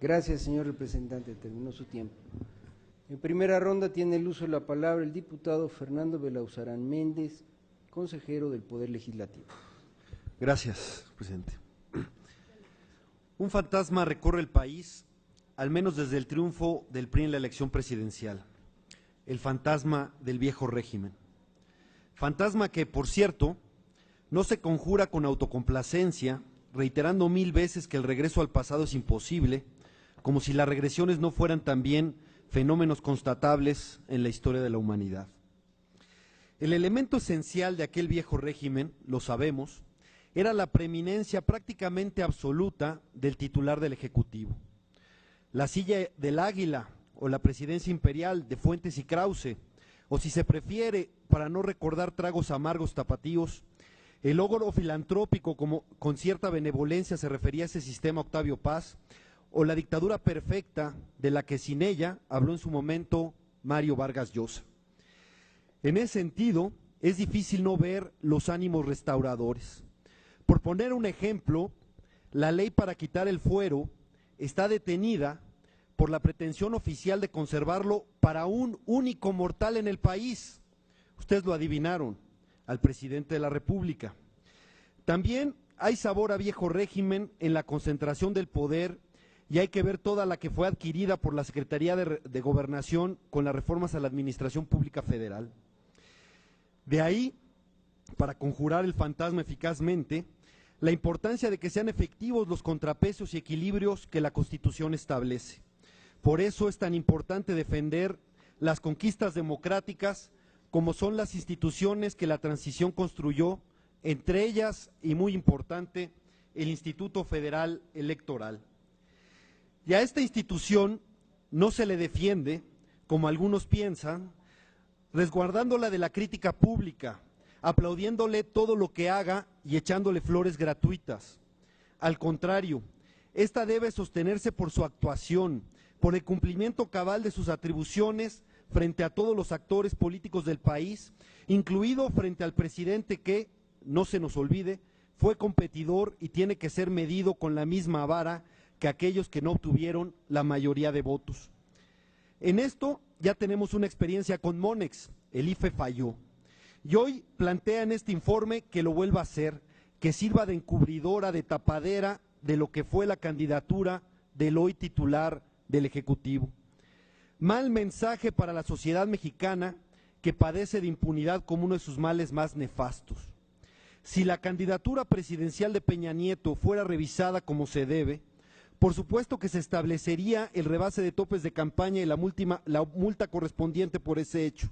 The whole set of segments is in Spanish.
Gracias, señor representante. Terminó su tiempo. En primera ronda tiene el uso de la palabra el diputado Fernando Belauzarán Méndez, consejero del Poder Legislativo. Gracias, presidente. Un fantasma recorre el país, al menos desde el triunfo del PRI en la elección presidencial. El fantasma del viejo régimen. Fantasma que, por cierto, no se conjura con autocomplacencia, reiterando 1000 veces que el regreso al pasado es imposible, como si las regresiones no fueran también fenómenos constatables en la historia de la humanidad. El elemento esencial de aquel viejo régimen, lo sabemos, era la preeminencia prácticamente absoluta del titular del Ejecutivo. La silla del águila o la presidencia imperial de Fuentes y Krause, o si se prefiere, para no recordar tragos amargos tapatíos, el logro filantrópico como con cierta benevolencia se refería a ese sistema Octavio Paz, o la dictadura perfecta de la que sin ella habló en su momento Mario Vargas Llosa. En ese sentido, es difícil no ver los ánimos restauradores. Por poner un ejemplo, la ley para quitar el fuero está detenida por la pretensión oficial de conservarlo para un único mortal en el país. Ustedes lo adivinaron, al presidente de la República. También hay sabor a viejo régimen en la concentración del poder y hay que ver toda la que fue adquirida por la Secretaría de Gobernación con las reformas a la Administración Pública Federal. De ahí, para conjurar el fantasma eficazmente, la importancia de que sean efectivos los contrapesos y equilibrios que la Constitución establece. Por eso es tan importante defender las conquistas democráticas como son las instituciones que la transición construyó, entre ellas, y muy importante, el Instituto Federal Electoral. Y a esta institución no se le defiende, como algunos piensan, resguardándola de la crítica pública, aplaudiéndole todo lo que haga y echándole flores gratuitas. Al contrario, esta debe sostenerse por su actuación, por el cumplimiento cabal de sus atribuciones frente a todos los actores políticos del país, incluido frente al presidente que, no se nos olvide, fue competidor y tiene que ser medido con la misma vara que aquellos que no obtuvieron la mayoría de votos. En esto ya tenemos una experiencia con Monex, el IFE falló. Y hoy plantea en este informe que lo vuelva a hacer, que sirva de encubridora, de tapadera de lo que fue la candidatura del hoy titular del Ejecutivo. Mal mensaje para la sociedad mexicana que padece de impunidad como uno de sus males más nefastos. Si la candidatura presidencial de Peña Nieto fuera revisada como se debe, por supuesto que se establecería el rebase de topes de campaña y la multa correspondiente por ese hecho.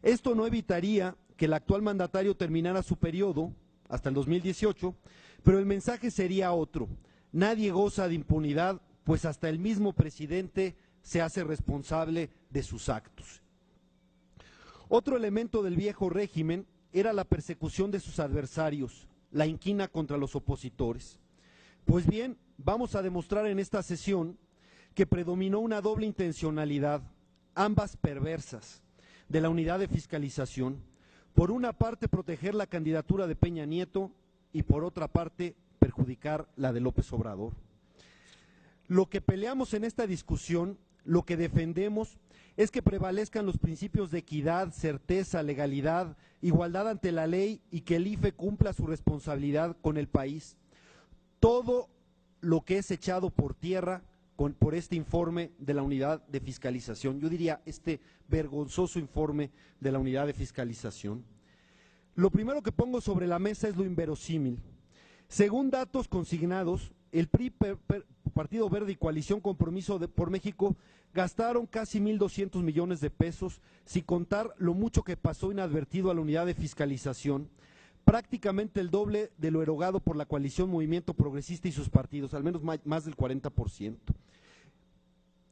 Esto no evitaría que el actual mandatario terminara su periodo, hasta el 2018, pero el mensaje sería otro. Nadie goza de impunidad, pues hasta el mismo presidente se hace responsable de sus actos. Otro elemento del viejo régimen era la persecución de sus adversarios, la inquina contra los opositores. Pues bien, vamos a demostrar en esta sesión que predominó una doble intencionalidad, ambas perversas, de la unidad de fiscalización. Por una parte, proteger la candidatura de Peña Nieto y por otra parte, perjudicar la de López Obrador. Lo que peleamos en esta discusión, lo que defendemos, es que prevalezcan los principios de equidad, certeza, legalidad, igualdad ante la ley y que el IFE cumpla su responsabilidad con el país. Todo lo que es echado por tierra por este informe de la unidad de fiscalización, yo diría este vergonzoso informe de la unidad de fiscalización. Lo primero que pongo sobre la mesa es lo inverosímil. Según datos consignados, el PRI, Partido Verde y Coalición Compromiso por México gastaron casi 1.200 millones de pesos, sin contar lo mucho que pasó inadvertido a la unidad de fiscalización, prácticamente el doble de lo erogado por la coalición Movimiento Progresista y sus partidos, al menos más del 40%.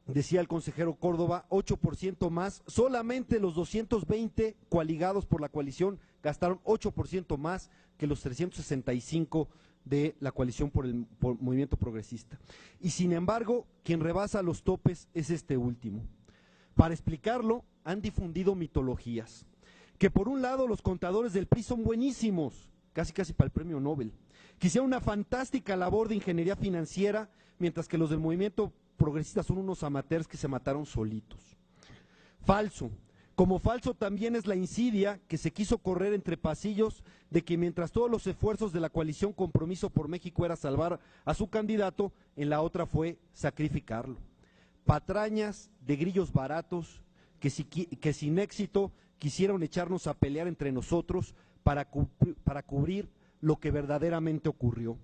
Decía el consejero Córdoba, 8% más, solamente los 220 coaligados por la coalición gastaron 8% más que los 365 de la coalición por Movimiento Progresista. Y sin embargo, quien rebasa los topes es este último. Para explicarlo, han difundido mitologías, que por un lado los contadores del PRI son buenísimos, casi para el premio Nobel, que hicieron una fantástica labor de ingeniería financiera, mientras que los del Movimiento progresistas son unos amateurs que se mataron solitos. Falso. Como falso también es la insidia que se quiso correr entre pasillos de que mientras todos los esfuerzos de la coalición Compromiso por México era salvar a su candidato, en la otra fue sacrificarlo. Patrañas de grillos baratos que sin éxito quisieron echarnos a pelear entre nosotros para cubrir lo que verdaderamente ocurrió.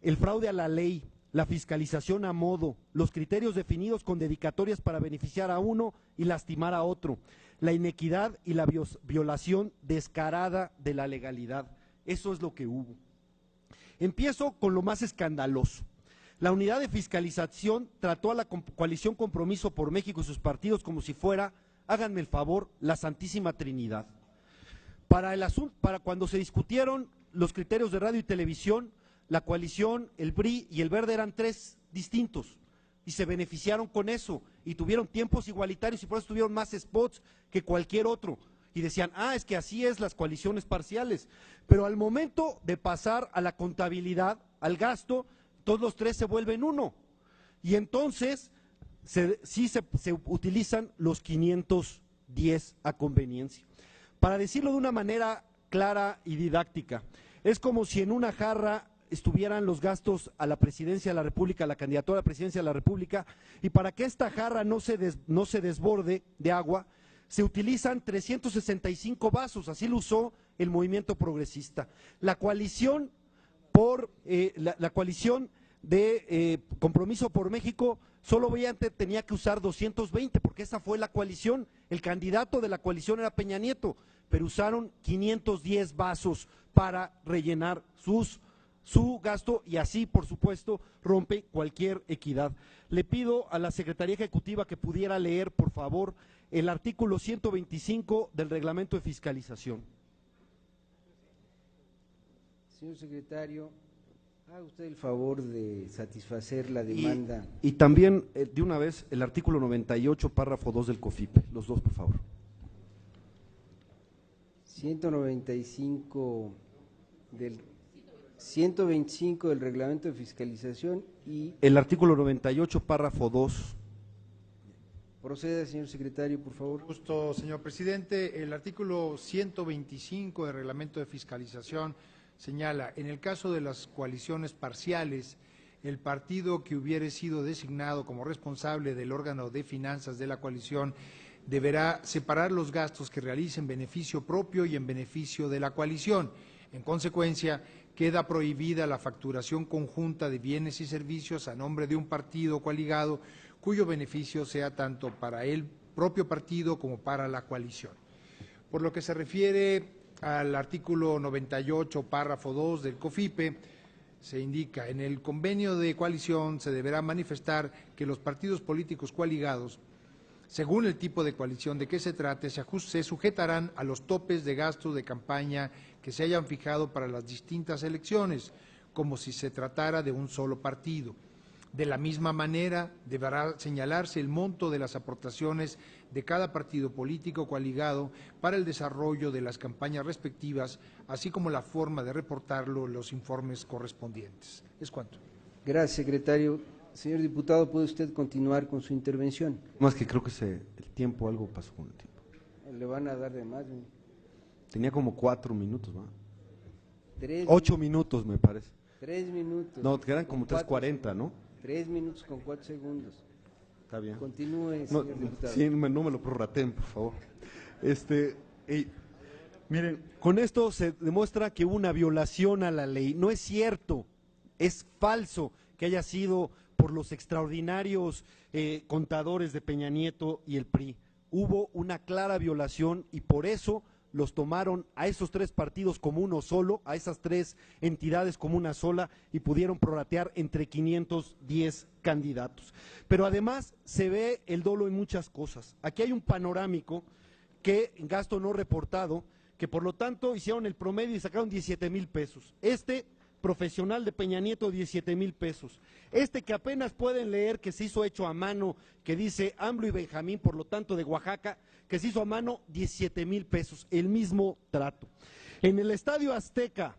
El fraude a la ley, la fiscalización a modo, los criterios definidos con dedicatorias para beneficiar a uno y lastimar a otro, la inequidad y la violación descarada de la legalidad. Eso es lo que hubo. Empiezo con lo más escandaloso. La unidad de fiscalización trató a la coalición Compromiso por México y sus partidos como si fuera, háganme el favor, la Santísima Trinidad. Para cuando se discutieron los criterios de radio y televisión, la coalición, el PRI y el Verde eran tres distintos y se beneficiaron con eso y tuvieron tiempos igualitarios y por eso tuvieron más spots que cualquier otro. Y decían, es que así es las coaliciones parciales. Pero al momento de pasar a la contabilidad, al gasto, todos los tres se vuelven uno. Y entonces se utilizan los 510 a conveniencia. Para decirlo de una manera clara y didáctica, es como si en una jarra estuvieran los gastos a la presidencia de la República, a la candidatura a la presidencia de la República, y para que esta jarra no se desborde de agua, se utilizan 365 vasos, así lo usó el movimiento progresista. La coalición de Compromiso por México solo tenía que usar 220, porque esa fue la coalición, el candidato de la coalición era Peña Nieto, pero usaron 510 vasos para rellenar su gasto y así, por supuesto, rompe cualquier equidad. Le pido a la Secretaría Ejecutiva que pudiera leer, por favor, el artículo 125 del Reglamento de Fiscalización. Señor secretario, haga usted el favor de satisfacer la demanda. Y también, de una vez, el artículo 98, párrafo 2 del COFIPE, los dos, por favor. 125 del Reglamento de Fiscalización y… El artículo 98, párrafo 2. Proceda, señor secretario, por favor. Justo, señor presidente. El artículo 125 del Reglamento de Fiscalización señala, en el caso de las coaliciones parciales, el partido que hubiere sido designado como responsable del órgano de finanzas de la coalición deberá separar los gastos que realice en beneficio propio y en beneficio de la coalición. En consecuencia, queda prohibida la facturación conjunta de bienes y servicios a nombre de un partido coaligado cuyo beneficio sea tanto para el propio partido como para la coalición. Por lo que se refiere al artículo 98, párrafo 2 del COFIPE, se indica, en el convenio de coalición se deberá manifestar que los partidos políticos coaligados, según el tipo de coalición de que se trate, se sujetarán a los topes de gasto de campaña que se hayan fijado para las distintas elecciones, como si se tratara de un solo partido. De la misma manera, deberá señalarse el monto de las aportaciones de cada partido político coaligado para el desarrollo de las campañas respectivas, así como la forma de reportarlo en los informes correspondientes. Es cuanto. Gracias, secretario. Señor diputado, ¿puede usted continuar con su intervención? Más que creo que el tiempo, algo pasó con el tiempo. Le van a dar de más. Tenía como 4 minutos, ¿no? 8 minutos, me parece. 3 minutos. No, quedan como 3:40, ¿no? 3 minutos con 4 segundos. Está bien. Continúe, señor diputado. Sí, no me lo prorrateen, por favor. Miren, con esto se demuestra que hubo una violación a la ley. No es cierto, es falso que haya sido por los extraordinarios contadores de Peña Nieto y el PRI. Hubo una clara violación y por eso los tomaron a esos 3 partidos como uno solo, a esas 3 entidades como una sola y pudieron prorratear entre 510 candidatos. Pero además se ve el dolo en muchas cosas. Aquí hay un panorámico que gasto no reportado, que por lo tanto hicieron el promedio y sacaron 17,000 pesos. Profesional de Peña Nieto, 17,000 pesos. Que apenas pueden leer, que se hizo hecho a mano, que dice AMLO y Benjamín, por lo tanto de Oaxaca, que se hizo a mano, 17,000 pesos, el mismo trato. En el Estadio Azteca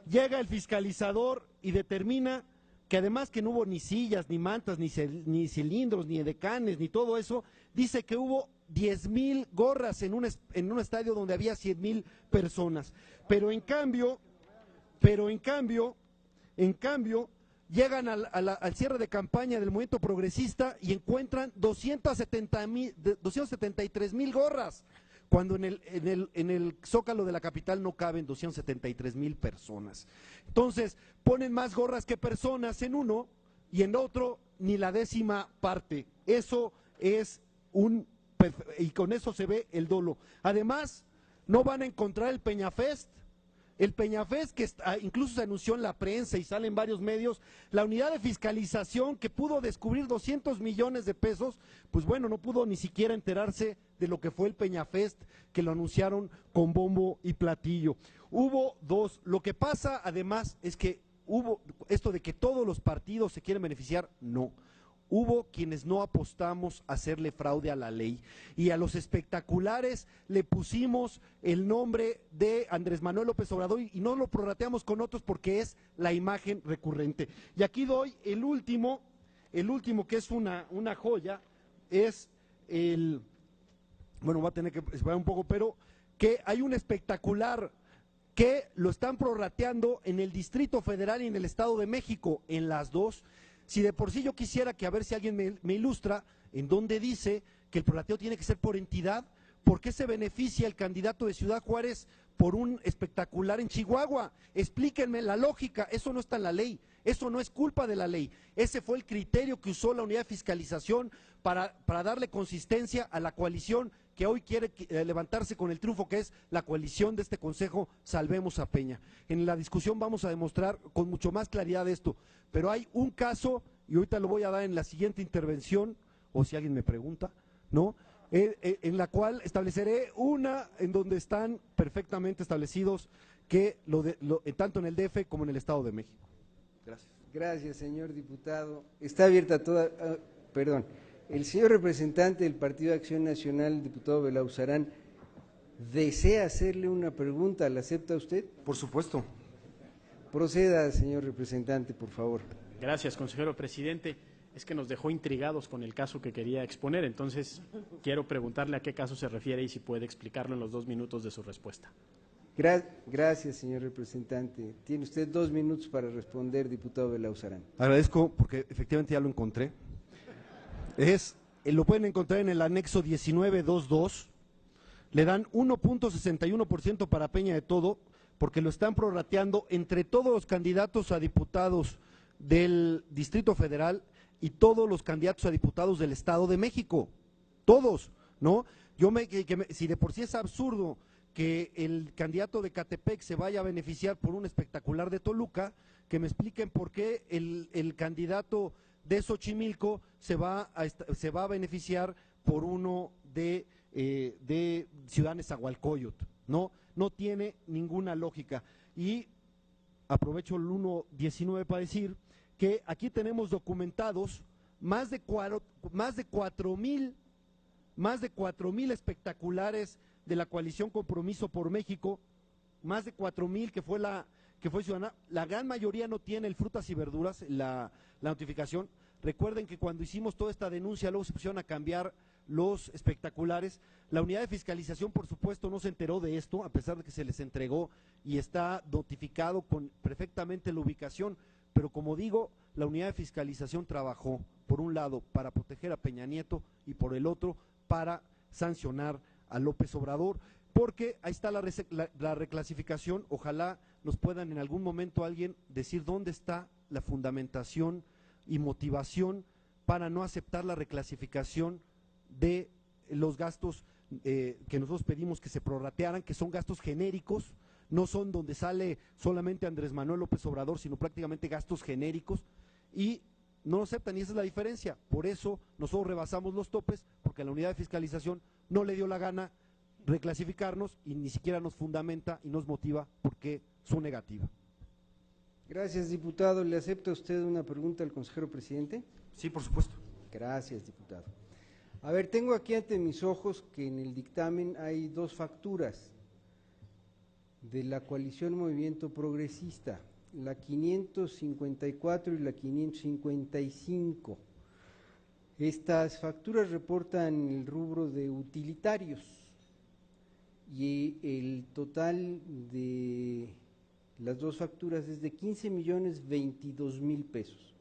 llega el fiscalizador y determina que además que no hubo ni sillas, ni mantas, ni cilindros, ni edecanes, ni todo eso, dice que hubo 10,000 gorras en un estadio donde había 100,000 personas. Pero en cambio, llegan al cierre de campaña del movimiento progresista y encuentran 273,000 gorras, cuando en el Zócalo de la capital no caben 273,000 personas. Entonces, ponen más gorras que personas en uno y en otro ni la décima parte. Eso es y con eso se ve el dolo. Además, no van a encontrar el Peñafest que incluso se anunció en la prensa y sale en varios medios, la unidad de fiscalización que pudo descubrir 200 millones de pesos, pues bueno, no pudo ni siquiera enterarse de lo que fue el Peñafest, que lo anunciaron con bombo y platillo. Hubo dos, lo que pasa además es que hubo esto de que todos los partidos se quieren beneficiar, no. Hubo quienes no apostamos a hacerle fraude a la ley y a los espectaculares le pusimos el nombre de Andrés Manuel López Obrador y no lo prorrateamos con otros porque es la imagen recurrente. Y aquí doy el último que es una joya, es bueno, va a tener que esperar un poco, pero que hay un espectacular que lo están prorrateando en el Distrito Federal y en el Estado de México, en las dos. Si de por sí yo quisiera que a ver si alguien me ilustra en donde dice que el prorrateo tiene que ser por entidad, ¿por qué se beneficia el candidato de Ciudad Juárez por un espectacular en Chihuahua? Explíquenme la lógica, eso no está en la ley, eso no es culpa de la ley, ese fue el criterio que usó la unidad de fiscalización para darle consistencia a la coalición que hoy quiere levantarse con el triunfo, que es la coalición de este Consejo Salvemos a Peña. En la discusión vamos a demostrar con mucho más claridad esto, pero hay un caso, y ahorita lo voy a dar en la siguiente intervención, o si alguien me pregunta, ¿no?, en la cual estableceré una en donde están perfectamente establecidos que tanto en el DF como en el Estado de México. Gracias. Gracias, señor diputado. Está abierta toda… perdón. El señor representante del Partido de Acción Nacional, el diputado Belauzarán, ¿desea hacerle una pregunta? ¿La acepta usted? Por supuesto. Proceda, señor representante, por favor. Gracias, consejero presidente. Es que nos dejó intrigados con el caso que quería exponer, entonces quiero preguntarle a qué caso se refiere y si puede explicarlo en los 2 minutos de su respuesta. Gracias, señor representante. Tiene usted 2 minutos para responder, diputado Belauzarán. Agradezco porque efectivamente ya lo encontré. Lo pueden encontrar en el anexo 19.2.2, le dan 1.61% para Peña de todo, porque lo están prorrateando entre todos los candidatos a diputados del Distrito Federal y todos los candidatos a diputados del Estado de México, todos, ¿no? Si de por sí es absurdo que el candidato de Catepec se vaya a beneficiar por un espectacular de Toluca, que me expliquen por qué el candidato de Xochimilco se va a beneficiar por uno de Ciudad Nezahualcóyotl, no tiene ninguna lógica. Y aprovecho el 1.19 para decir que aquí tenemos documentados más de 4,000 espectaculares de la coalición Compromiso por México, más de 4,000 que fue ciudadana. La gran mayoría no tiene el frutas y verduras, la notificación. Recuerden que cuando hicimos toda esta denuncia, luego se pusieron a cambiar los espectaculares. La unidad de fiscalización, por supuesto, no se enteró de esto, a pesar de que se les entregó y está notificado con perfectamente la ubicación. Pero como digo, la unidad de fiscalización trabajó, por un lado, para proteger a Peña Nieto y por el otro, para sancionar a López Obrador, porque ahí está la reclasificación. Ojalá nos puedan en algún momento alguien decir dónde está la fundamentación y motivación para no aceptar la reclasificación de los gastos que nosotros pedimos que se prorratearan, que son gastos genéricos, no son donde sale solamente Andrés Manuel López Obrador, sino prácticamente gastos genéricos, y no lo aceptan, y esa es la diferencia. Por eso nosotros rebasamos los topes, porque la unidad de fiscalización no le dio la gana reclasificarnos y ni siquiera nos fundamenta y nos motiva porque son negativa. Gracias, diputado. ¿Le acepta usted una pregunta al consejero presidente? Sí, por supuesto. Gracias, diputado. A ver, tengo aquí ante mis ojos que en el dictamen hay 2 facturas de la coalición Movimiento Progresista. la 554 y la 555. Estas facturas reportan el rubro de utilitarios y el total de las dos facturas es de 15,022,000 pesos.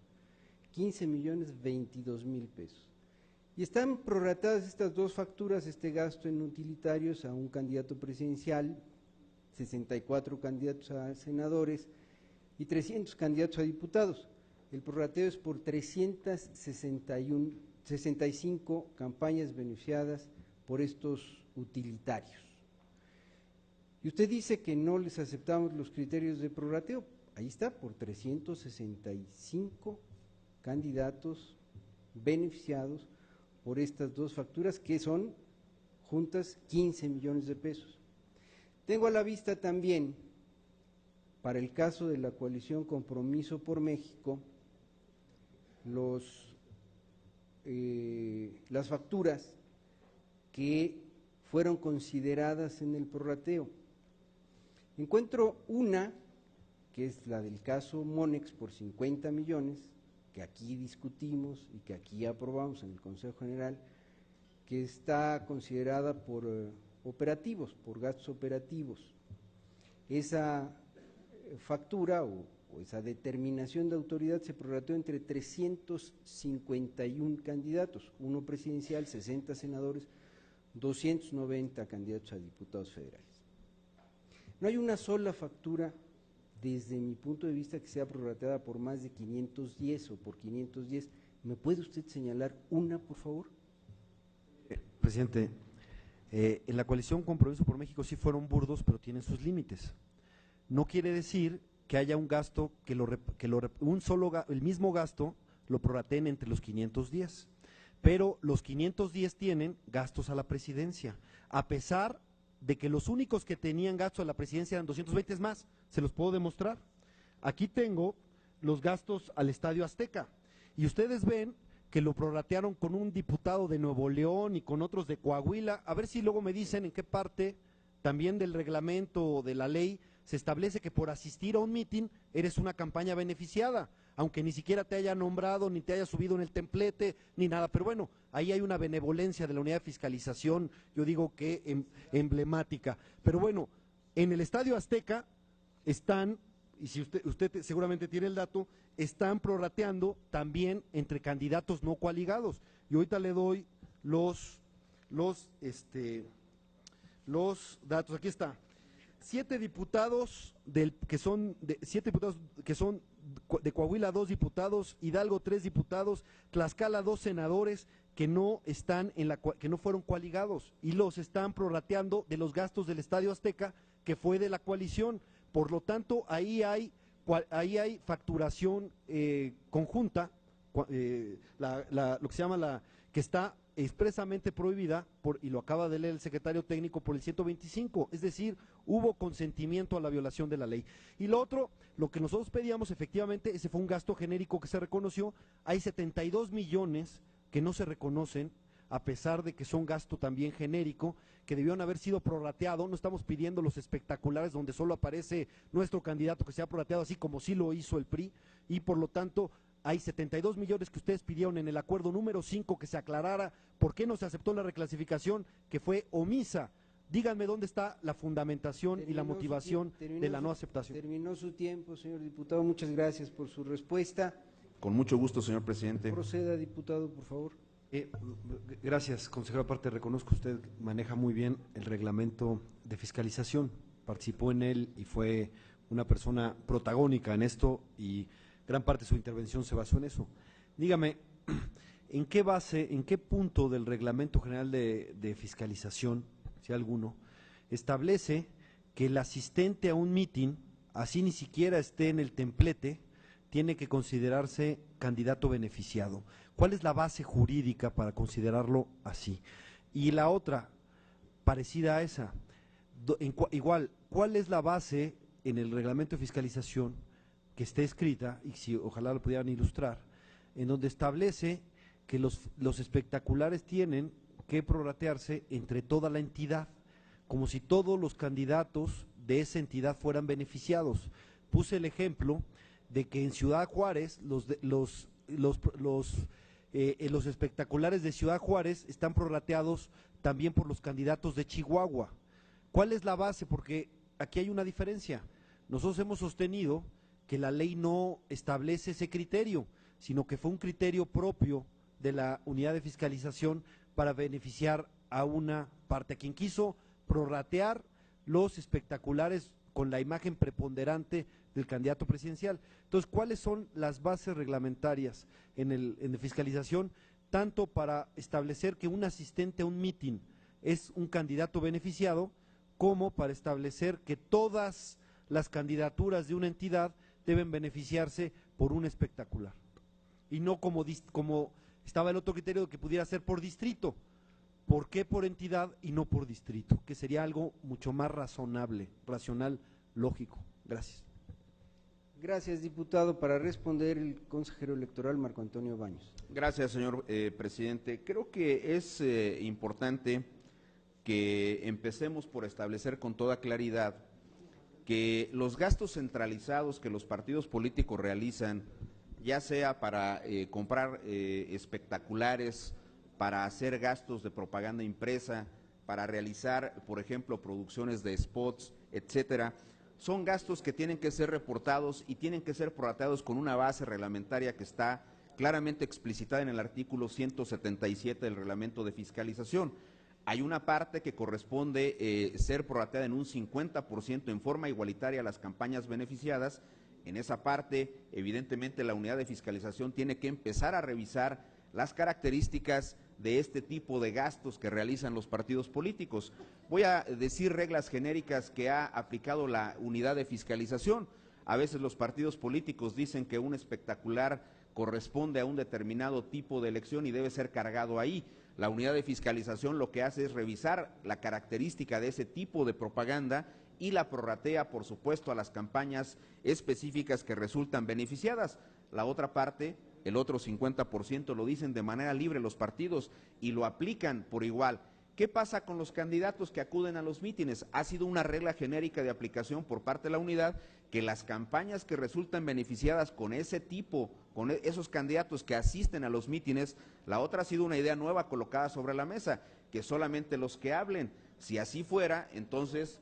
15,022,000 pesos. Y están prorratadas estas dos facturas, este gasto en utilitarios a un candidato presidencial, 64 candidatos a senadores y 300 candidatos a diputados. El prorrateo es por 365 campañas beneficiadas por estos utilitarios. Y usted dice que no les aceptamos los criterios de prorrateo. Ahí está, por 365 candidatos beneficiados por estas dos facturas, que son juntas 15 millones de pesos. Tengo a la vista también, para el caso de la coalición Compromiso por México, las facturas que fueron consideradas en el prorrateo. Encuentro una, que es la del caso Monex, por 50 millones, que aquí discutimos y que aquí aprobamos en el Consejo General, que está considerada por operativos, por gastos operativos. Esa factura o esa determinación de autoridad se prorrateó entre 351 candidatos, uno presidencial, 60 senadores, 290 candidatos a diputados federales. No hay una sola factura, desde mi punto de vista, que sea prorrateada por más de 510 o por 510. ¿Me puede usted señalar una, por favor? Presidente, en la coalición Compromiso por México sí fueron burdos, pero tienen sus límites. No quiere decir que haya un gasto el mismo gasto lo prorrateen entre los 510, pero los 510 tienen gastos a la presidencia, a pesar de que los únicos que tenían gastos a la presidencia eran 220, es más, se los puedo demostrar. Aquí tengo los gastos al Estadio Azteca, y ustedes ven que lo prorratearon con un diputado de Nuevo León y con otros de Coahuila. A ver si luego me dicen en qué parte también del reglamento o de la ley se establece que por asistir a un mitin eres una campaña beneficiada, aunque ni siquiera te haya nombrado, ni te haya subido en el templete, ni nada. Pero bueno, ahí hay una benevolencia de la unidad de fiscalización, yo digo que emblemática. Pero bueno, en el Estadio Azteca están, y si usted seguramente tiene el dato, están prorrateando también entre candidatos no coaligados. Y ahorita le doy los datos, aquí está. 7 diputados que son de Coahuila, 2 diputados, Hidalgo 3 diputados, Tlaxcala 2 senadores que no fueron coaligados y los están prorrateando de los gastos del Estadio Azteca, que fue de la coalición. Por lo tanto, ahí hay facturación conjunta, lo que se llama que está expresamente prohibida, y lo acaba de leer el secretario técnico, por el 125, es decir, hubo consentimiento a la violación de la ley. Y lo otro, lo que nosotros pedíamos, efectivamente, ese fue un gasto genérico que se reconoció. Hay 72 millones que no se reconocen, a pesar de que son gasto también genérico, que debieron haber sido prorrateado. No estamos pidiendo los espectaculares donde solo aparece nuestro candidato que sea prorrateado, así como sí lo hizo el PRI, y por lo tanto hay 72 millones que ustedes pidieron en el acuerdo número 5 que se aclarara por qué no se aceptó la reclasificación, que fue omisa. Díganme dónde está la fundamentación y la motivación de la no aceptación. Terminó su tiempo, señor diputado. Muchas gracias por su respuesta. Con mucho gusto, señor presidente. Proceda, diputado, por favor. Gracias, consejero. Aparte, reconozco que usted maneja muy bien el reglamento de fiscalización, participó en él y fue una persona protagónica en esto, y gran parte de su intervención se basó en eso. Dígame, ¿en qué punto del Reglamento General de Fiscalización, si alguno, establece que el asistente a un mitin, así ni siquiera esté en el templete, tiene que considerarse candidato beneficiado? ¿Cuál es la base jurídica para considerarlo así? Y la otra, parecida a esa, igual, ¿cuál es la base en el Reglamento de Fiscalización que esté escrita, y si ojalá lo pudieran ilustrar, en donde establece que los espectaculares tienen que prorratearse entre toda la entidad, como si todos los candidatos de esa entidad fueran beneficiados? Puse el ejemplo de que en Ciudad Juárez los espectaculares de Ciudad Juárez están prorrateados también por los candidatos de Chihuahua. ¿Cuál es la base? Porque aquí hay una diferencia. Nosotros hemos sostenido que la ley no establece ese criterio, sino que fue un criterio propio de la unidad de fiscalización para beneficiar a una parte, a quien quiso prorratear los espectaculares con la imagen preponderante del candidato presidencial. Entonces, ¿cuáles son las bases reglamentarias en fiscalización, tanto para establecer que un asistente a un mitin es un candidato beneficiado, como para establecer que todas las candidaturas de una entidad deben beneficiarse por un espectacular? Y no como estaba el otro criterio de que pudiera ser por distrito. ¿Por qué por entidad y no por distrito? Que sería algo mucho más razonable, racional, lógico. Gracias. Gracias, diputado. Para responder, el consejero electoral Marco Antonio Baños. Gracias, señor presidente. Creo que es importante que empecemos por establecer con toda claridad que los gastos centralizados que los partidos políticos realizan, ya sea para comprar espectaculares, para hacer gastos de propaganda impresa, para realizar, por ejemplo, producciones de spots, etcétera, son gastos que tienen que ser reportados y tienen que ser prorrateados con una base reglamentaria que está claramente explicitada en el artículo 177 del reglamento de fiscalización. Hay una parte que corresponde ser prorrateada en un 50% en forma igualitaria a las campañas beneficiadas. En esa parte, evidentemente, la unidad de fiscalización tiene que empezar a revisar las características de este tipo de gastos que realizan los partidos políticos. Voy a decir reglas genéricas que ha aplicado la unidad de fiscalización. A veces los partidos políticos dicen que un espectacular corresponde a un determinado tipo de elección y debe ser cargado ahí. La unidad de fiscalización lo que hace es revisar la característica de ese tipo de propaganda y la prorratea, por supuesto, a las campañas específicas que resultan beneficiadas. La otra parte, el otro 50%, lo dicen de manera libre los partidos y lo aplican por igual. ¿Qué pasa con los candidatos que acuden a los mítines? Ha sido una regla genérica de aplicación por parte de la unidad que las campañas que resultan beneficiadas con ese tipo, con esos candidatos que asisten a los mítines, la otra ha sido una idea nueva colocada sobre la mesa, que solamente los que hablen. Si así fuera, entonces,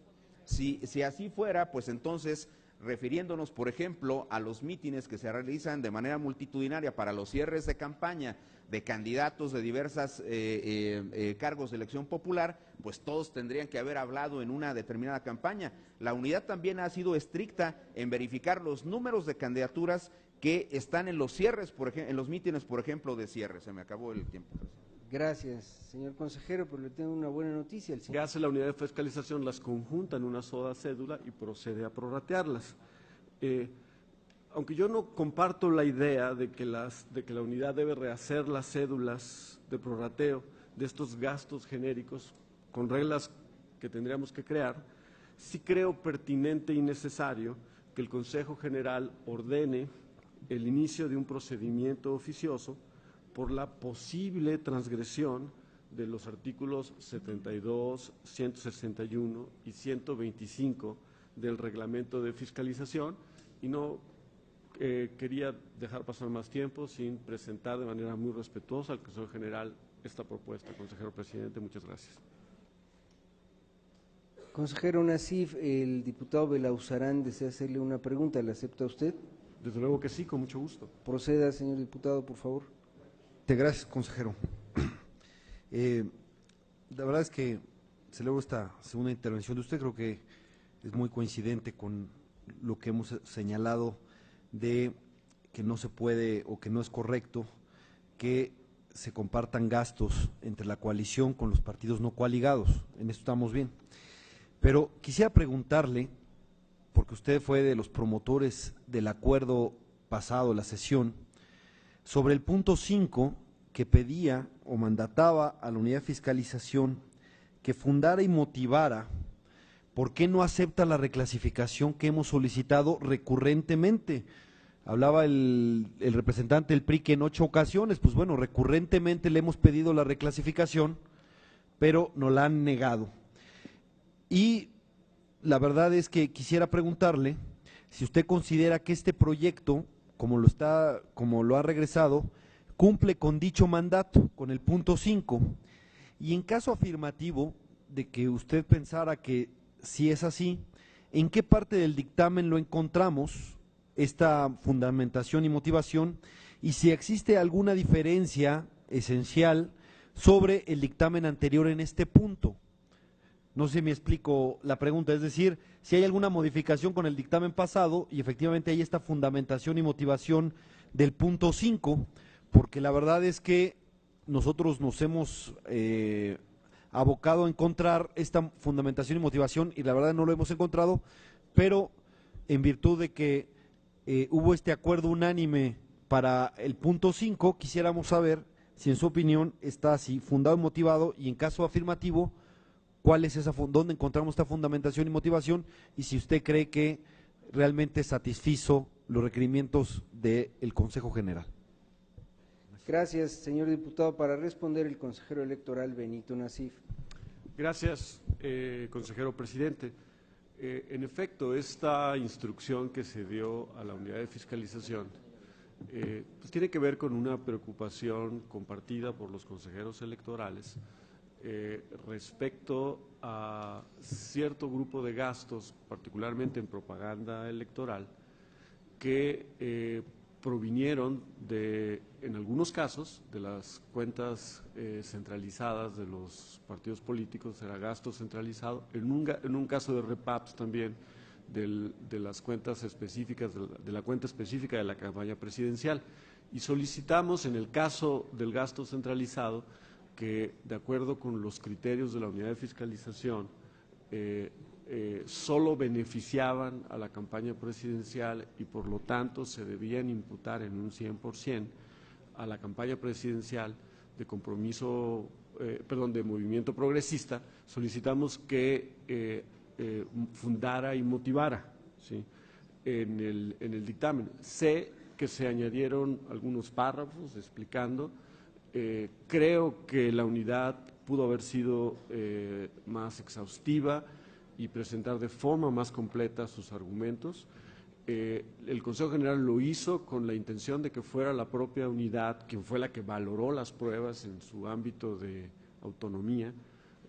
pues entonces, refiriéndonos, por ejemplo, a los mítines que se realizan de manera multitudinaria para los cierres de campaña de candidatos de diversas cargos de elección popular, pues todos tendrían que haber hablado en una determinada campaña. La unidad también ha sido estricta en verificar los números de candidaturas que están en los cierres, en los mítines, por ejemplo, de cierre. Se me acabó el tiempo. Gracias, señor consejero, pero le tengo una buena noticia. ¿Qué hace la unidad de fiscalización? Las conjunta en una sola cédula y procede a prorratearlas. Aunque yo no comparto la idea de que la unidad debe rehacer las cédulas de prorrateo de estos gastos genéricos con reglas que tendríamos que crear, sí creo pertinente y necesario que el Consejo General ordene el inicio de un procedimiento oficioso por la posible transgresión de los artículos 72, 161 y 125 del reglamento de fiscalización, y no quería dejar pasar más tiempo sin presentar de manera muy respetuosa al Consejo General esta propuesta. Consejero presidente, muchas gracias. Consejero Nassif, el diputado Belauzarán desea hacerle una pregunta. ¿La acepta usted? Desde luego que sí, con mucho gusto. Proceda, señor diputado, por favor. Gracias, consejero. La verdad es que celebro esta segunda intervención de usted. Creo que es muy coincidente con lo que hemos señalado de que no se puede o que no es correcto que se compartan gastos entre la coalición con los partidos no coaligados. En esto estamos bien. Pero quisiera preguntarle, porque usted fue de los promotores del acuerdo pasado, la sesión, sobre el punto 5 que pedía o mandataba a la unidad de fiscalización que fundara y motivara por qué no acepta la reclasificación que hemos solicitado recurrentemente. Hablaba el representante del PRI que en 8 ocasiones, pues bueno, recurrentemente le hemos pedido la reclasificación, pero nos la han negado. Y la verdad es que quisiera preguntarle si usted considera que este proyecto, como lo ha regresado, cumple con dicho mandato, con el punto 5, y en caso afirmativo de que usted pensara que si es así, ¿en qué parte del dictamen lo encontramos, esta fundamentación y motivación, y si existe alguna diferencia esencial sobre el dictamen anterior en este punto? No sé si me explico la pregunta, es decir, si hay alguna modificación con el dictamen pasado y efectivamente hay esta fundamentación y motivación del punto 5, porque la verdad es que nosotros nos hemos abocado a encontrar esta fundamentación y motivación y la verdad no lo hemos encontrado, pero en virtud de que hubo este acuerdo unánime para el punto 5, quisiéramos saber si en su opinión está así fundado y motivado, y en caso afirmativo, ¿cuál es dónde encontramos esta fundamentación y motivación? Y si usted cree que realmente satisfizo los requerimientos del Consejo General. Gracias, señor diputado. Para responder, el consejero electoral Benito Nasif. Gracias, consejero presidente. En efecto, esta instrucción que se dio a la unidad de fiscalización pues tiene que ver con una preocupación compartida por los consejeros electorales respecto a cierto grupo de gastos, particularmente en propaganda electoral, que provinieron en algunos casos, de las cuentas centralizadas de los partidos políticos, era gasto centralizado, en un caso de repaps también, de las cuentas específicas, de la cuenta específica de la campaña presidencial. Y solicitamos, en el caso del gasto centralizado, que de acuerdo con los criterios de la unidad de fiscalización, solo beneficiaban a la campaña presidencial y por lo tanto se debían imputar en un 100% a la campaña presidencial de compromiso, de movimiento progresista. Solicitamos que fundara y motivara, ¿sí?, en el dictamen. Sé que se añadieron algunos párrafos explicando. Creo que la unidad pudo haber sido más exhaustiva y presentar de forma más completa sus argumentos. El Consejo General lo hizo con la intención de que fuera la propia unidad quien fue la que valoró las pruebas en su ámbito de autonomía,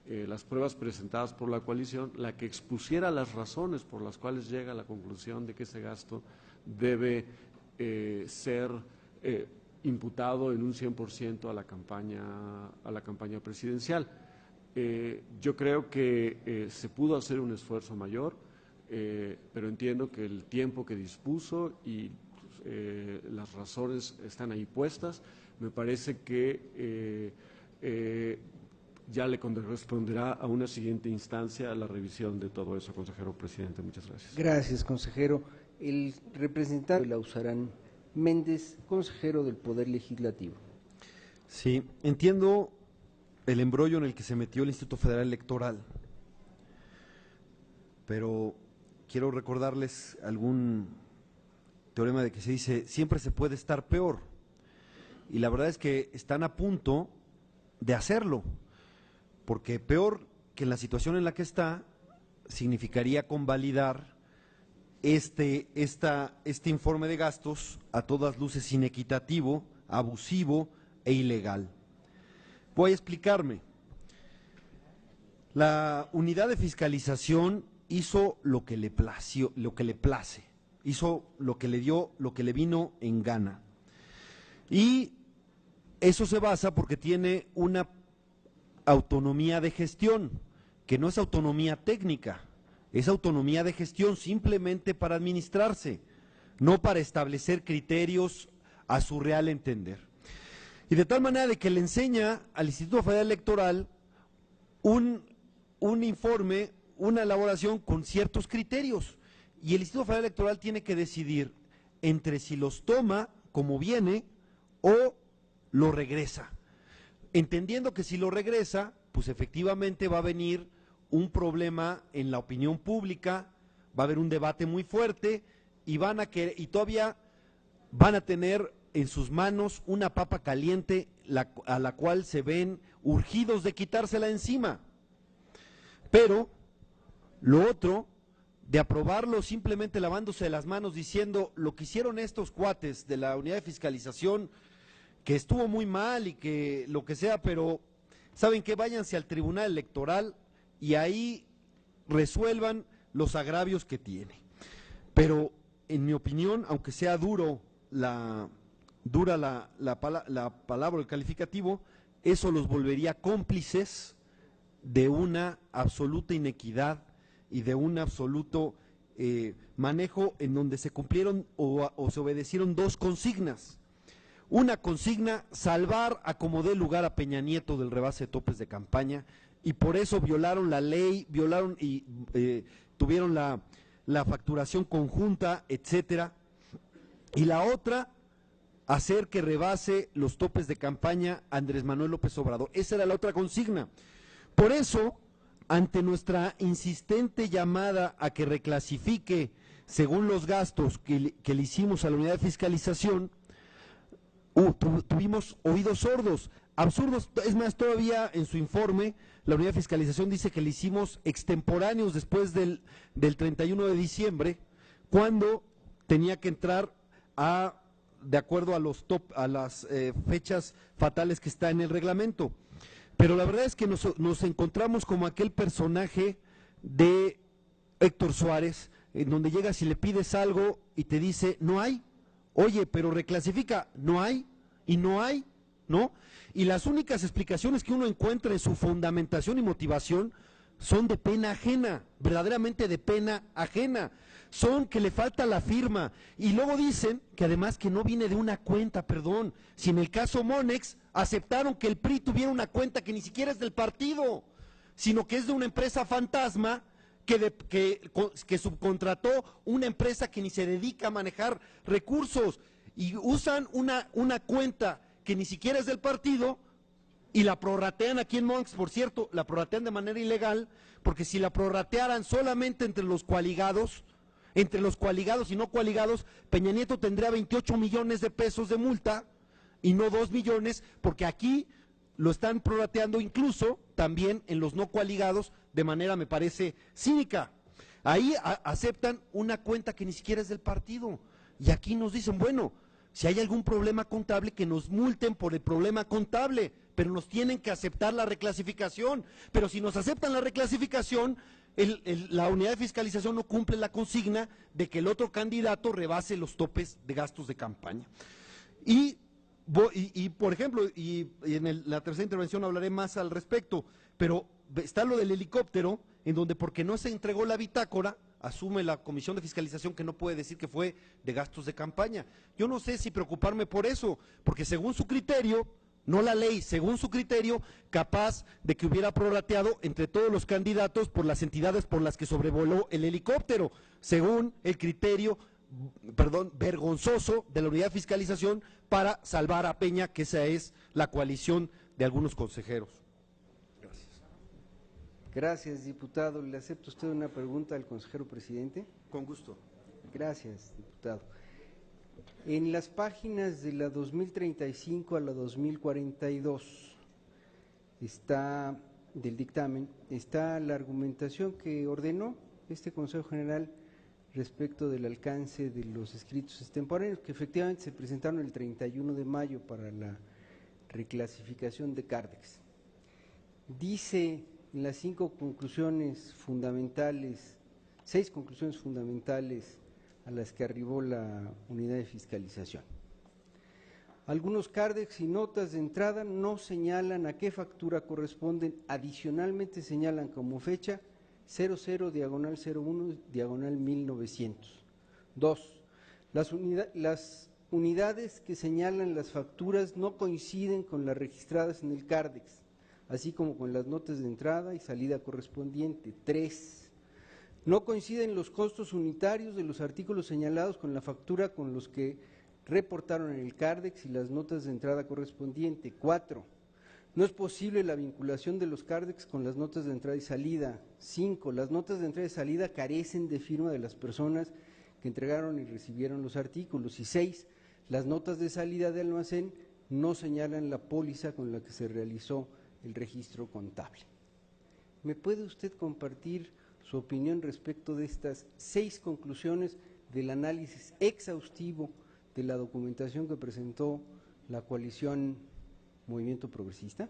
las pruebas presentadas por la coalición, la que expusiera las razones por las cuales llega a la conclusión de que ese gasto debe ser imputado en un 100% a la campaña presidencial. Yo creo que se pudo hacer un esfuerzo mayor, pero entiendo que el tiempo que dispuso y las razones están ahí puestas. Me parece que ya le corresponderá a una siguiente instancia la revisión de todo eso, consejero presidente. Muchas gracias. Gracias, consejero. El representante Lausarán Méndez, consejero del Poder Legislativo. Sí, entiendo el embrollo en el que se metió el Instituto Federal Electoral, pero quiero recordarles algún teorema de que se dice siempre se puede estar peor, y la verdad es que están a punto de hacerlo, porque peor que en la situación en la que está significaría convalidar este informe de gastos a todas luces inequitativo, abusivo e ilegal. Voy a explicarme. La unidad de fiscalización hizo lo que le place, hizo lo que le vino en gana. Y eso se basa porque tiene una autonomía de gestión, que no es autonomía técnica, es autonomía de gestión simplemente para administrarse, no para establecer criterios a su real entender. Y de tal manera de que le enseña al Instituto Federal Electoral un informe, una elaboración con ciertos criterios, y el Instituto Federal Electoral tiene que decidir entre si los toma como viene o lo regresa, entendiendo que si lo regresa, pues efectivamente va a venir un problema en la opinión pública, va a haber un debate muy fuerte y todavía van a tener en sus manos una papa caliente a la cual se ven urgidos de quitársela encima. Pero lo otro de aprobarlo simplemente lavándose las manos diciendo lo que hicieron estos cuates de la unidad de fiscalización, que estuvo muy mal y que lo que sea, pero ¿saben qué? Váyanse al Tribunal Electoral y ahí resuelvan los agravios que tiene. Pero en mi opinión, aunque sea dura la palabra, el calificativo, eso los volvería cómplices de una absoluta inequidad y de un absoluto manejo en donde se cumplieron o se obedecieron dos consignas. Una consigna, salvar a como dé lugar a Peña Nieto del rebase de topes de campaña, y por eso violaron la ley, violaron y tuvieron la facturación conjunta, etcétera. Y la otra, hacer que rebase los topes de campaña Andrés Manuel López Obrador. Esa era la otra consigna. Por eso, ante nuestra insistente llamada a que reclasifique según los gastos que le hicimos a la unidad de fiscalización, tuvimos oídos sordos, absurdos. Es más, todavía en su informe la unidad de fiscalización dice que le hicimos extemporáneos después del 31 de diciembre, cuando tenía que entrar de acuerdo a las fechas fatales que está en el reglamento. Pero la verdad es que nos encontramos como aquel personaje de Héctor Suárez, en donde llegas y le pides algo y te dice, no hay. Oye, pero reclasifica, no hay, y no hay, ¿no? Y las únicas explicaciones que uno encuentra en su fundamentación y motivación son de pena ajena, verdaderamente de pena ajena. Son que le falta la firma. Y luego dicen que además que no viene de una cuenta, perdón. Si en el caso Monex aceptaron que el PRI tuviera una cuenta que ni siquiera es del partido, sino que es de una empresa fantasma que subcontrató una empresa que ni se dedica a manejar recursos, y usan una cuenta que ni siquiera es del partido y la prorratean aquí en Monex. Por cierto, la prorratean de manera ilegal, porque si la prorratearan solamente entre los coaligados y no coaligados, Peña Nieto tendría 28 millones de pesos de multa y no 2 millones, porque aquí lo están prorrateando incluso también en los no coaligados de manera, me parece, cínica. Ahí aceptan una cuenta que ni siquiera es del partido, y aquí nos dicen, bueno, si hay algún problema contable, que nos multen por el problema contable, pero nos tienen que aceptar la reclasificación. Pero si nos aceptan la reclasificación, la unidad de fiscalización no cumple la consigna de que el otro candidato rebase los topes de gastos de campaña. Y por ejemplo, en la tercera intervención hablaré más al respecto, pero está lo del helicóptero, en donde porque no se entregó la bitácora, asume la Comisión de Fiscalización que no puede decir que fue de gastos de campaña. Yo no sé si preocuparme por eso, porque según su criterio, no la ley, según su criterio, capaz de que hubiera prorrateado entre todos los candidatos por las entidades por las que sobrevoló el helicóptero, según el criterio, vergonzoso de la unidad de fiscalización para salvar a Peña, que esa es la coalición de algunos consejeros. Gracias. Gracias, diputado. ¿Le acepta usted una pregunta al consejero presidente? Con gusto. Gracias, diputado. En las páginas de la 2035 a la 2042 del dictamen está la argumentación que ordenó este Consejo General respecto del alcance de los escritos extemporáneos, que efectivamente se presentaron el 31 de mayo para la reclasificación de Cardex. Dice en las 6 conclusiones fundamentales a las que arribó la unidad de fiscalización. Algunos Cardex y notas de entrada no señalan a qué factura corresponden, adicionalmente señalan como fecha 00/01/1900. 2. Las unidades que señalan las facturas no coinciden con las registradas en el Cardex, así como con las notas de entrada y salida correspondiente. 3. No coinciden los costos unitarios de los artículos señalados con la factura con los que reportaron en el Cardex y las notas de entrada correspondiente. 4. No es posible la vinculación de los Cardex con las notas de entrada y salida. 5. Las notas de entrada y salida carecen de firma de las personas que entregaron y recibieron los artículos. Y 6. Las notas de salida de almacén no señalan la póliza con la que se realizó el registro contable. ¿Me puede usted compartir su opinión respecto de estas 6 conclusiones del análisis exhaustivo de la documentación que presentó la coalición Movimiento Progresista.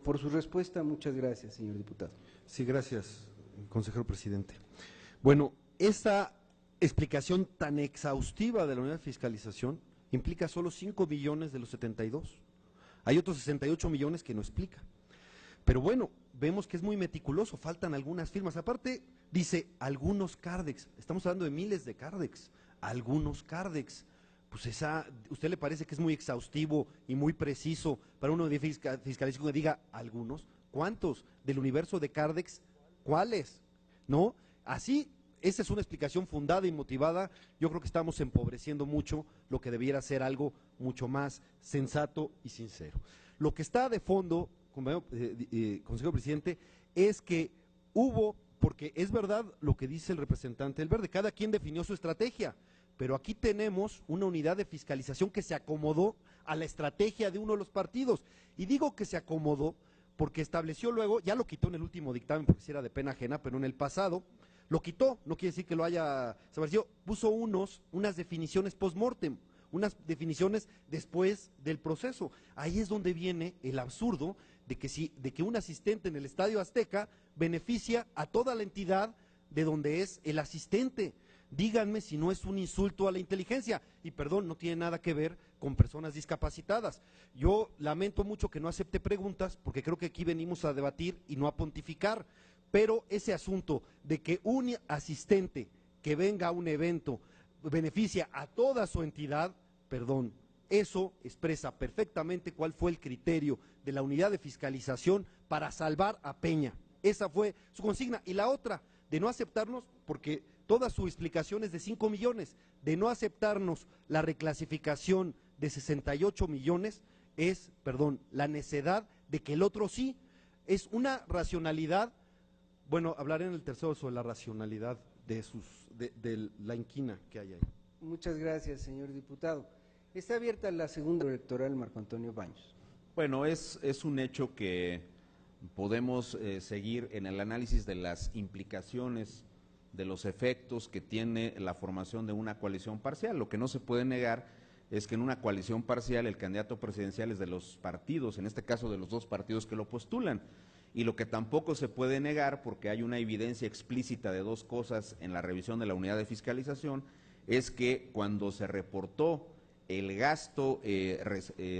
Por su respuesta, muchas gracias, señor diputado. Sí, gracias, consejero presidente. Bueno, esta explicación tan exhaustiva de la unidad de fiscalización implica solo 5 millones de los 72. Hay otros 68 millones que no explica. Pero bueno, vemos que es muy meticuloso, faltan algunas firmas. Aparte, dice algunos Cardex, estamos hablando de miles de Cardex, algunos Cardex. Pues ¿usted le parece que es muy exhaustivo y muy preciso para uno de fiscalización que diga algunos? ¿Cuántos? ¿Del universo de Cardex? ¿Cuáles? ¿No? Así, esa es una explicación fundada y motivada. Yo creo que estamos empobreciendo mucho lo que debiera ser algo mucho más sensato y sincero. Lo que está de fondo, consejero presidente, es que porque es verdad lo que dice el representante del Verde, cada quien definió su estrategia, pero aquí tenemos una unidad de fiscalización que se acomodó a la estrategia de uno de los partidos. Y digo que se acomodó porque estableció luego, ya lo quitó en el último dictamen porque si era de pena ajena, pero en el pasado lo quitó, no quiere decir que lo haya desaparecido, puso unas definiciones post-mortem, unas definiciones después del proceso. Ahí es donde viene el absurdo de que un asistente en el Estadio Azteca beneficia a toda la entidad de donde es el asistente. Díganme si no es un insulto a la inteligencia, y perdón, no tiene nada que ver con personas discapacitadas. Yo lamento mucho que no acepte preguntas, porque creo que aquí venimos a debatir y no a pontificar, pero ese asunto de que un asistente que venga a un evento beneficia a toda su entidad, perdón, eso expresa perfectamente cuál fue el criterio de la unidad de fiscalización para salvar a Peña. Esa fue su consigna. Y la otra, de no aceptarnos, porque toda su explicación es de 5 millones, de no aceptarnos la reclasificación de 68 millones, es, perdón, la necedad de que el otro sí. Es una racionalidad, bueno, hablaré en el tercero sobre la racionalidad de la inquina que hay ahí. Muchas gracias, señor diputado. Está abierta la segunda electoral, Marco Antonio Baños. Bueno, es un hecho que podemos seguir en el análisis de las implicaciones, de los efectos que tiene la formación de una coalición parcial. Lo que no se puede negar es que en una coalición parcial el candidato presidencial es de los partidos, en este caso de los 2 partidos que lo postulan. Y lo que tampoco se puede negar, porque hay una evidencia explícita de 2 cosas en la revisión de la unidad de fiscalización, es que cuando se reportó el gasto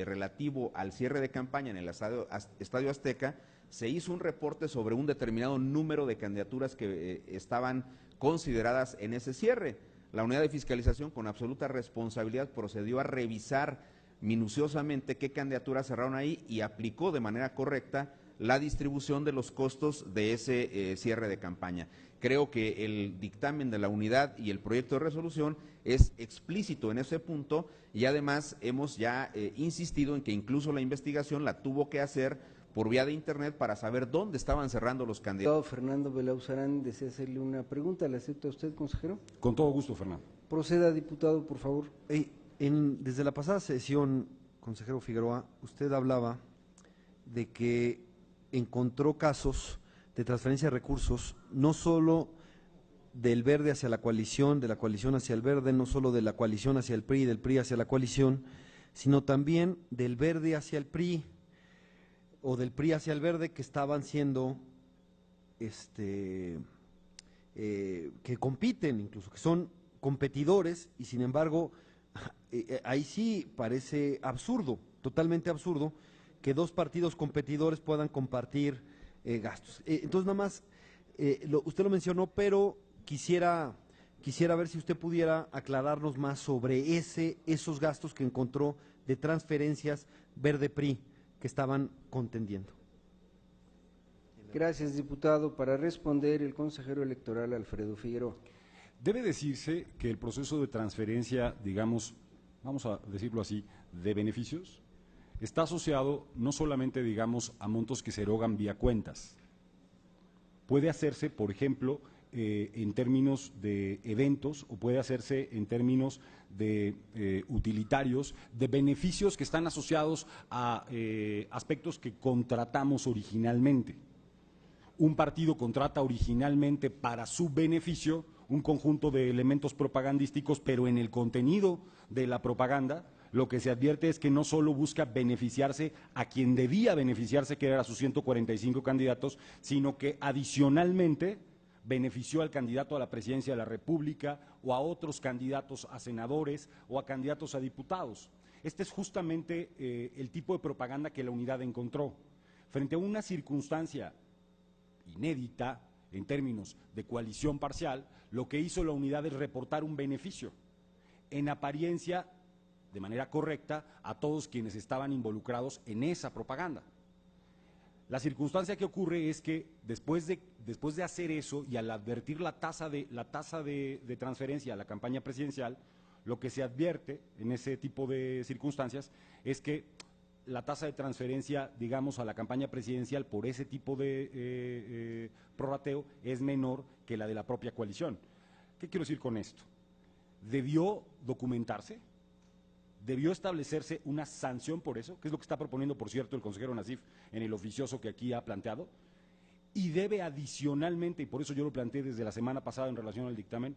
relativo al cierre de campaña en el Estadio Azteca, se hizo un reporte sobre un determinado número de candidaturas que estaban consideradas en ese cierre. La unidad de fiscalización, con absoluta responsabilidad, procedió a revisar minuciosamente qué candidaturas cerraron ahí y aplicó de manera correcta la distribución de los costos de ese cierre de campaña. Creo que el dictamen de la unidad y el proyecto de resolución es explícito en ese punto, y además hemos ya insistido en que incluso la investigación la tuvo que hacer por vía de internet para saber dónde estaban cerrando los candidatos. Fernando Belauzarán desea hacerle una pregunta. ¿La acepta usted, consejero? Con todo gusto, Fernando. Proceda, diputado, por favor. Desde la pasada sesión, consejero Figueroa, usted hablaba de que encontró casos de transferencia de recursos, no solo del Verde hacia la coalición, de la coalición hacia el Verde, no solo de la coalición hacia el PRI, del PRI hacia la coalición, sino también del Verde hacia el PRI, o del PRI hacia el Verde, que estaban siendo, que compiten incluso, que son competidores, y sin embargo, ahí sí parece absurdo, totalmente absurdo, que 2 partidos competidores puedan compartir gastos. Entonces, nada más, usted lo mencionó, pero quisiera ver si usted pudiera aclararnos más sobre esos gastos que encontró de transferencias Verde-PRI que estaban contendiendo. Gracias, diputado. Para responder, el consejero electoral Alfredo Figueroa. Debe decirse que el proceso de transferencia, digamos, vamos a decirlo así, de beneficios, está asociado no solamente, digamos, a montos que se erogan vía cuentas. Puede hacerse, por ejemplo, en términos de eventos, o puede hacerse en términos de utilitarios, de beneficios que están asociados a aspectos que contratamos originalmente. un partido contrata originalmente para su beneficio un conjunto de elementos propagandísticos, pero en el contenido de la propaganda lo que se advierte es que no solo busca beneficiarse a quien debía beneficiarse, que era a sus 145 candidatos, sino que adicionalmente benefició al candidato a la presidencia de la República o a otros candidatos a senadores o a candidatos a diputados. Este es justamente el tipo de propaganda que la unidad encontró. Frente a una circunstancia inédita en términos de coalición parcial, lo que hizo la unidad es reportar un beneficio, en apariencia, de manera correcta, a todos quienes estaban involucrados en esa propaganda. La circunstancia que ocurre es que después de hacer eso y al advertir la tasa de transferencia a la campaña presidencial, lo que se advierte en ese tipo de circunstancias es que la tasa de transferencia, digamos, a la campaña presidencial por ese tipo de prorrateo es menor que la de la propia coalición. ¿Qué quiero decir con esto? Debió documentarse, debió establecerse una sanción por eso, que es lo que está proponiendo, por cierto, el consejero Nassif en el oficioso que aquí ha planteado, y debe adicionalmente, y por eso yo lo planteé desde la semana pasada en relación al dictamen,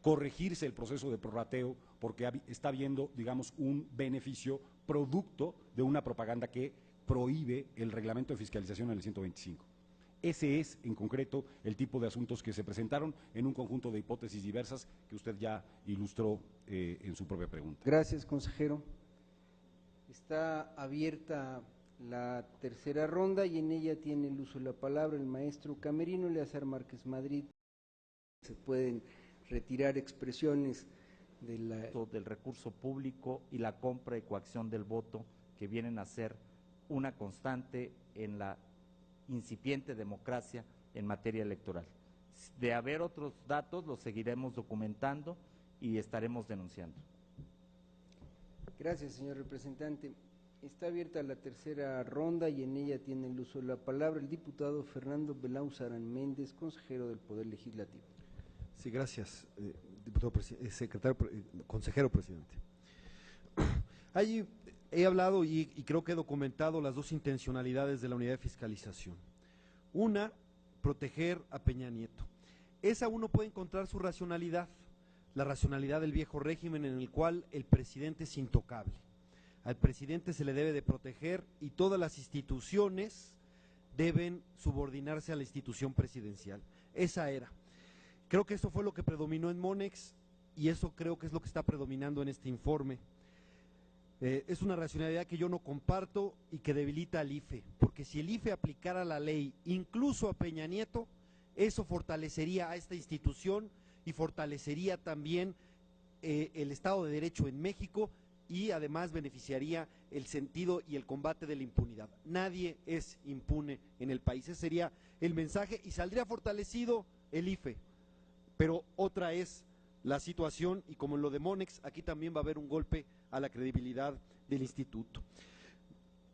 corregirse el proceso de prorrateo porque está habiendo, digamos, un beneficio producto de una propaganda que prohíbe el reglamento de fiscalización en el 125. Ese es, en concreto, el tipo de asuntos que se presentaron en un conjunto de hipótesis diversas que usted ya ilustró en su propia pregunta. Gracias, consejero. Está abierta la tercera ronda y en ella tiene el uso de la palabra el maestro Camerino Eleazar Márquez Madrid. Se pueden retirar expresiones del recurso público y la compra y coacción del voto, que vienen a ser una constante en la incipiente democracia en materia electoral. De haber otros datos, los seguiremos documentando y estaremos denunciando. Gracias, señor representante. Está abierta la tercera ronda y en ella tiene el uso de la palabra el diputado Fernando Belauzarán Méndez, consejero del Poder Legislativo. Sí, gracias, diputado consejero presidente. Ahí he hablado y creo que he documentado las dos intencionalidades de la unidad de fiscalización. Una, proteger a Peña Nieto. Esa uno puede encontrar su racionalidad, la racionalidad del viejo régimen en el cual el presidente es intocable. Al presidente se le debe de proteger y todas las instituciones deben subordinarse a la institución presidencial. Esa era. Creo que eso fue lo que predominó en Monex y eso creo que es lo que está predominando en este informe. Es una racionalidad que yo no comparto y que debilita al IFE, porque si el IFE aplicara la ley incluso a Peña Nieto, eso fortalecería a esta institución y fortalecería también el Estado de Derecho en México y además beneficiaría el sentido y el combate de la impunidad. Nadie es impune en el país, ese sería el mensaje y saldría fortalecido el IFE. Pero otra es la situación, y como en lo de Monex, aquí también va a haber un golpe a la credibilidad del instituto.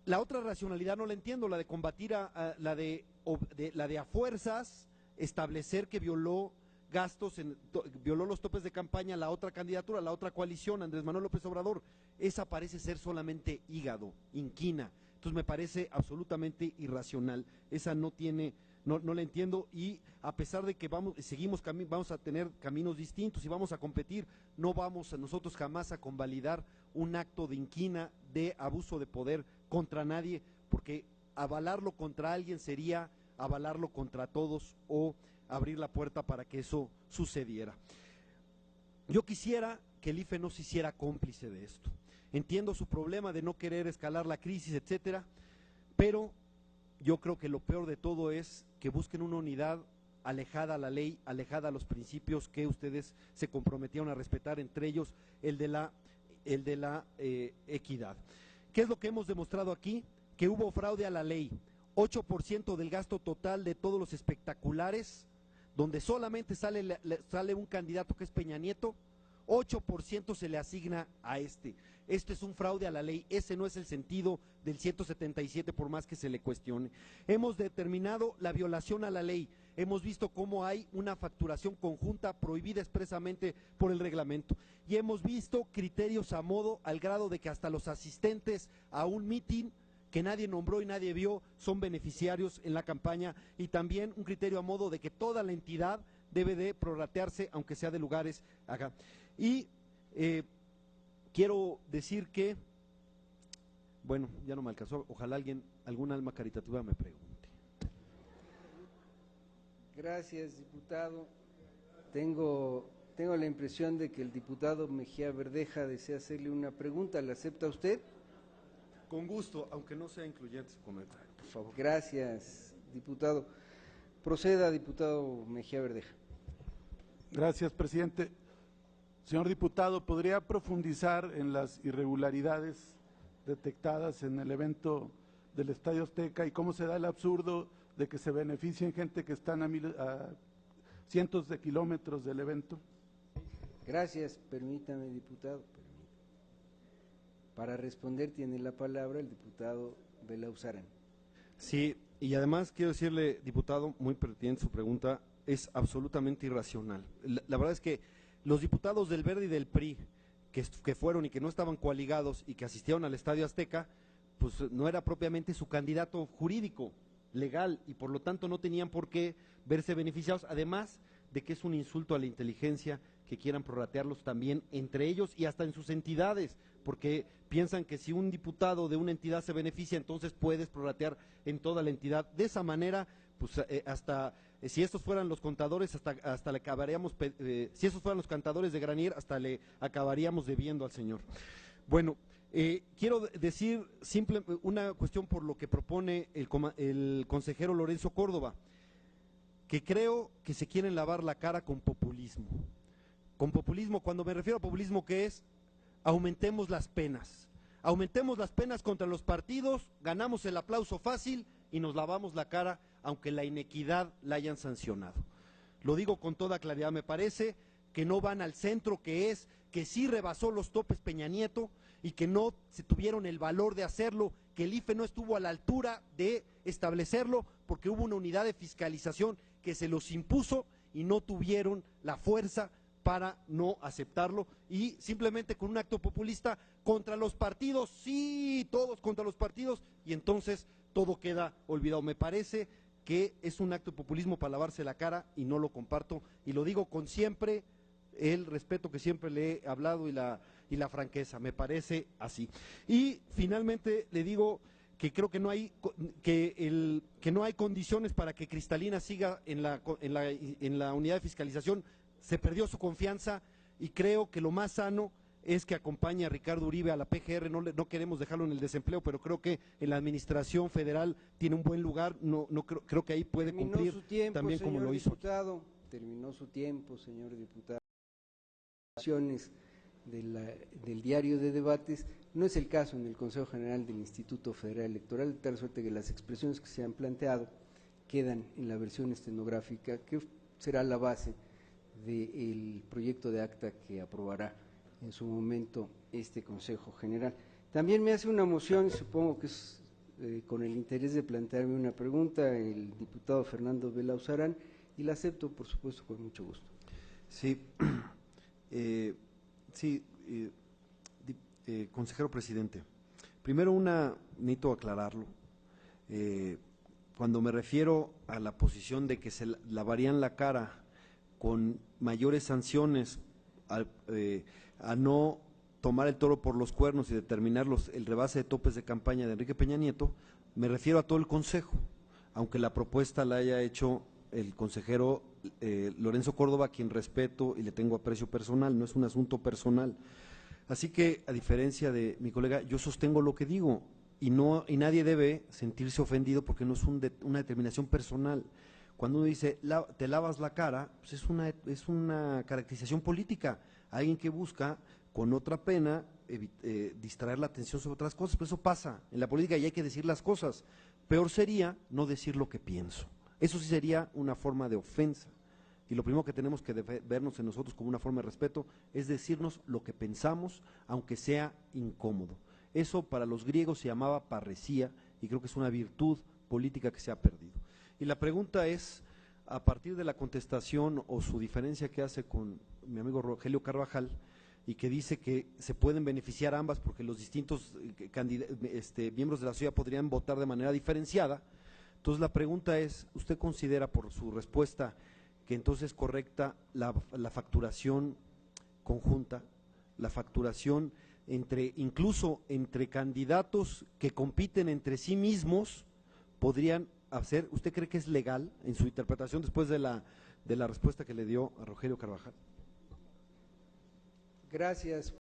La otra racionalidad no la entiendo, la de combatir la de a fuerzas establecer que violó los topes de campaña la otra candidatura, la otra coalición, Andrés Manuel López Obrador. Esa parece ser solamente hígado, inquina. Entonces me parece absolutamente irracional. Esa no la entiendo y a pesar de que vamos a tener caminos distintos y vamos a competir, no vamos nosotros jamás a convalidar un acto de inquina, de abuso de poder contra nadie, porque avalarlo contra alguien sería avalarlo contra todos o abrir la puerta para que eso sucediera. Yo quisiera que el IFE no se hiciera cómplice de esto. Entiendo su problema de no querer escalar la crisis, etcétera, pero yo creo que lo peor de todo es que busquen una unidad alejada a la ley, alejada a los principios que ustedes se comprometieron a respetar, entre ellos el de la equidad. ¿Qué es lo que hemos demostrado aquí? Que hubo fraude a la ley. 8% del gasto total de todos los espectaculares, donde solamente sale un candidato que es Peña Nieto, 8% se le asigna a este. Esto es un fraude a la ley, ese no es el sentido del 177 por más que se le cuestione. Hemos determinado la violación a la ley, hemos visto cómo hay una facturación conjunta prohibida expresamente por el reglamento y hemos visto criterios a modo al grado de que hasta los asistentes a un mitin que nadie nombró y nadie vio son beneficiarios en la campaña, y también un criterio a modo de que toda la entidad debe de prorratearse, aunque sea de lugares acá. Y quiero decir que, bueno, ya no me alcanzó, ojalá algún alma caritativa me pregunte. Gracias, diputado. Tengo la impresión de que el diputado Mejía Verdeja desea hacerle una pregunta. ¿La acepta usted? Con gusto, aunque no sea incluyente su comentario, por favor. Gracias, diputado. Proceda, diputado Mejía Verdeja. Gracias, presidente. Señor diputado, ¿podría profundizar en las irregularidades detectadas en el evento del Estadio Azteca y cómo se da el absurdo de que se beneficien gente que están a cientos de kilómetros del evento? Gracias, permítame, diputado. Para responder tiene la palabra el diputado Belauzarán. Sí, y además quiero decirle, diputado, muy pertinente su pregunta, es absolutamente irracional. La verdad es que los diputados del Verde y del PRI que fueron y que no estaban coaligados y que asistieron al Estadio Azteca, pues no era propiamente su candidato jurídico, legal, y por lo tanto no tenían por qué verse beneficiados, además de que es un insulto a la inteligencia que quieran prorratearlos también entre ellos y hasta en sus entidades, porque piensan que si un diputado de una entidad se beneficia, entonces puedes prorratear en toda la entidad. De esa manera, pues si estos fueran los contadores, hasta le acabaríamos, si estos fueran los cantadores de Granier, hasta le acabaríamos debiendo al señor. Bueno, quiero decir una cuestión por lo que propone el consejero Lorenzo Córdoba, que creo que se quieren lavar la cara con populismo. Con populismo, cuando me refiero a populismo, ¿qué es? Aumentemos las penas. Aumentemos las penas contra los partidos, ganamos el aplauso fácil y nos lavamos la cara, aunque la inequidad la hayan sancionado. Lo digo con toda claridad, me parece que no van al centro, que es que sí rebasó los topes Peña Nieto y que no se tuvieron el valor de hacerlo, que el IFE no estuvo a la altura de establecerlo porque hubo una unidad de fiscalización que se los impuso y no tuvieron la fuerza para no aceptarlo, y simplemente con un acto populista contra los partidos, sí, todos contra los partidos, y entonces todo queda olvidado. Me parece que es un acto de populismo para lavarse la cara y no lo comparto, y lo digo con siempre el respeto que siempre le he hablado y la franqueza, me parece así. Y finalmente le digo que creo que no hay condiciones para que Cristalina siga en la unidad de fiscalización. Se perdió su confianza y creo que lo más sano es que acompañe a Ricardo Uribe a la PGR. No queremos dejarlo en el desempleo, pero creo que en la administración federal tiene un buen lugar. Creo que ahí puede cumplir también como lo hizo. Terminó su tiempo, señor diputado. Del diario de debates, no es el caso en el Consejo General del Instituto Federal Electoral, de tal suerte que las expresiones que se han planteado quedan en la versión estenográfica, que será la base del proyecto de acta que aprobará en su momento este Consejo General. También me hace una moción, supongo que es con el interés de plantearme una pregunta, el diputado Fernando Belauzarán, y la acepto, por supuesto, con mucho gusto. Sí, consejero presidente, primero necesito aclararlo, cuando me refiero a la posición de que se lavarían la cara con mayores sanciones a no tomar el toro por los cuernos y determinar el rebase de topes de campaña de Enrique Peña Nieto, me refiero a todo el Consejo, aunque la propuesta la haya hecho el consejero Lorenzo Córdoba, a quien respeto y le tengo aprecio personal, no es un asunto personal. Así que, a diferencia de mi colega, yo sostengo lo que digo y nadie debe sentirse ofendido porque no es una determinación personal. Cuando uno dice, te lavas la cara, pues es una caracterización política, alguien que busca con otra pena distraer la atención sobre otras cosas, pero eso pasa en la política y hay que decir las cosas. Peor sería no decir lo que pienso. Eso sí sería una forma de ofensa. Y lo primero que tenemos que vernos en nosotros como una forma de respeto es decirnos lo que pensamos, aunque sea incómodo. Eso para los griegos se llamaba parresía y creo que es una virtud política que se ha perdido. Y la pregunta es, a partir de la contestación o su diferencia que hace con mi amigo Rogelio Carvajal, y que dice que se pueden beneficiar ambas porque los distintos miembros de la sociedad podrían votar de manera diferenciada. Entonces la pregunta es, ¿usted considera por su respuesta que entonces es correcta la facturación conjunta, la facturación incluso entre candidatos que compiten entre sí mismos podrían hacer? ¿Usted cree que es legal en su interpretación después de la respuesta que le dio a Rogelio Carvajal? Gracias.